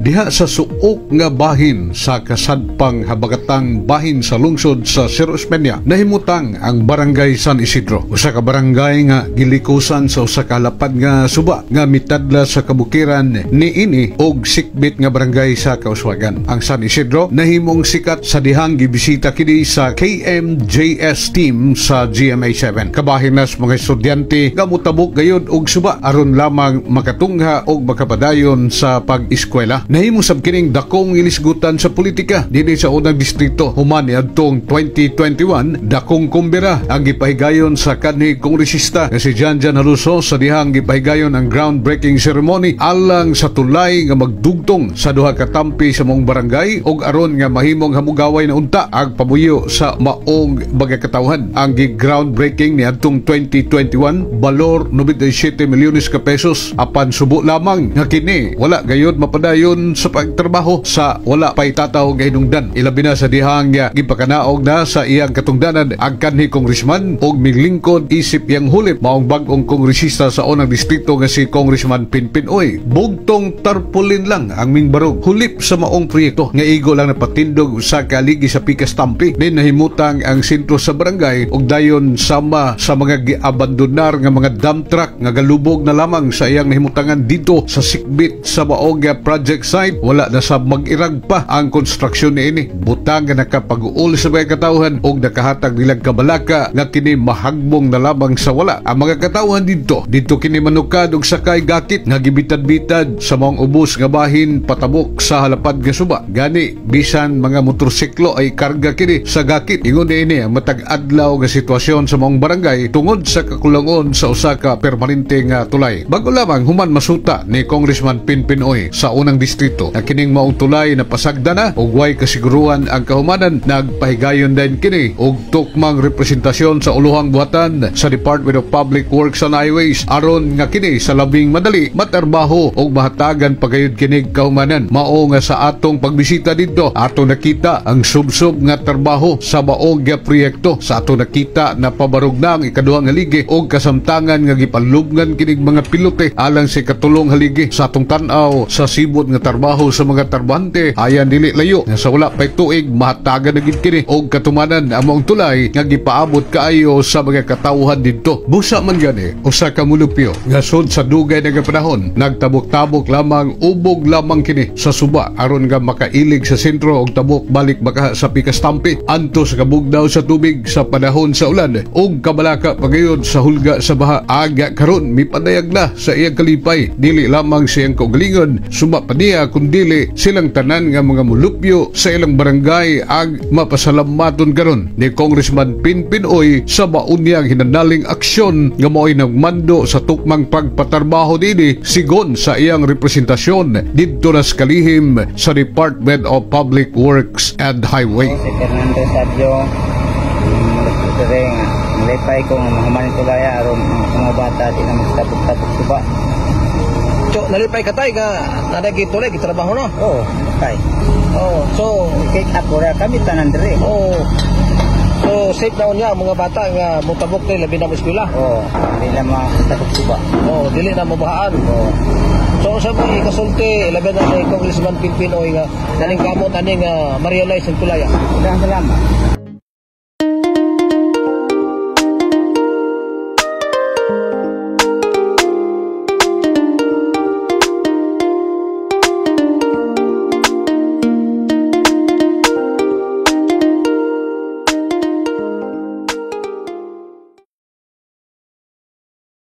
Diha sa suok nga bahin sa kasadpang habagatang bahin sa lungsod sa Cerros Peña, nahimutang ang barangay San Isidro. Usa ka barangay nga gilikusan sa usa ka lapad nga suba nga mitadla sa kabukiran niini og sikbit nga barangay sa Kauswagan. Ang San Isidro nahimong sikat sa dihang gibisita kini sa KMJS team sa GMA7. Kabahin nas mga estudyante nga mutabok gayud og suba aron lamang makatungha og makapadayon sa pag-eskwela. Nahimo sab kining dakong ilisgutan sa politika dinhi sa unang distrito human niadtong 2021. Dakong kumbira ang gipahigayon sa kanhi kongresista nga si Janjan Haluso sa dihang gipahigayon ang groundbreaking ceremony alang sa tulay nga magdugtong sa duha ka tampi sa mong barangay og aron nga mahimong hamugaway na unta ang pamuyo sa maong bagakatawhan. Ang groundbreaking niadtong 2021 balor 97 milyones ka pesos apan subo lamang nga kini wala gayud mapadayon sa pagtrabaho sa wala pay tataw nga hinungdan. Ilabi na sa dihang gipakanaog na sa iyang katungdanan ang kanhi kongresman og miglingkod isip yang hulip maong bag-ong kongresista sa unang distrito nga si Congressman Pinpin Oy. Bugtong tarpulin lang ang mingbarog hulip sa maong proyekto nga igo lang napatindog sa kaligi sa Pikas Tampi. Din nahimutang ang sentro sa barangay og dayon sama sa mga giabandonar nga mga dump truck nga galubog na lamang sa iyang nahimutangan dito sa sikbit sa maong project site. Wala na sa mag-irag pa ang konstruksyon niini. Butang nga nakapag-uol sa mga katawhan og nakahatag nilang kabalaka nga kini mahagbong na lamang sa wala. Ang mga katawhan dito kini manukad og sakay gakit nga gibitad-bitad sa mga ubos nga bahin patabok sa halapad nga suba. Gani bisan mga motorsiklo ay karga kini sa gakit. Ingon niini ang matag-adlaw nga sitwasyon sa mga barangay tungod sa kakulangon sa usa ka permanente nga tulay. Bago lamang human masuta ni Congressman Pinpin Oy sa unang distrito na kining maong tulay na pasagda na og way kasiguruhan ang kahumanan. Nagpahigayon din kini og tukmang representasyon sa uluhang buhatan sa Department of Public Works and Highways aron nga kini sa labing madali matarbaho og mahatagan pagayud kinig kahumanan. Mao nga sa atong pagbisita dito ato nakita ang subsob nga trabaho sa maong nga proyekto. Sa ato nakita na pabarog na ang ikaduhang haligi og kasamtangan nga gipalubngan kinig mga pilote alang sa katulong haligi. Sa atong tan-aw sa sibot nga trabaho sa mga tarbante ayan dili layo nga sa wala pay tuig mahatagan na gid kini og katumanan ang maong tulay nga gipaabot kaayo sa mga katawhan didto. Busa man gani usa ka mulupyo nga sud sa dugay nga panahon nagtabok-tabok lamang ubog lamang kini sa suba aron nga makailig sa sentro og tabok balik baka sa Pikas Tampi anto sa kabugnaw sa tubig sa panahon sa ulan og kabalaka pagayod sa hulga sa baha. Aga karon mipadayag na sa iyang kalipay dili lamang siyang kaugalingon suba pa niya kundili silang tanan nga mga mulupyo sa ilang barangay ang mapasalamaton karon ni Congressman Pinpin Oy sa maunyang hinanaling aksyon nga mo'y nagmando sa tukmang pagpatarbaho dini sigon sa iyang representasyon didto na sa kalihim sa Department of Public Works and Highway. Si Fernando Sabio nalipay kong mahumanin tulaya aron mga bata di na magtabog-tabog suba. So, nalipay ka tayo nga nadagituloy, gitrabaho no? Oo, okay. Oo, so i-take up ora kami tanan dire. Oo. So, safe na niya ang mga bata nga mutabok tayo labi na mo eskwela. Oo, dili na magtabog suba. Oo, dili na mabahaan. Oo. So, sa mga ikasulti, labi na ni Congressman Pinpin Oy nga naling kamot ani nga ma-realize ang tulaya. Salamat.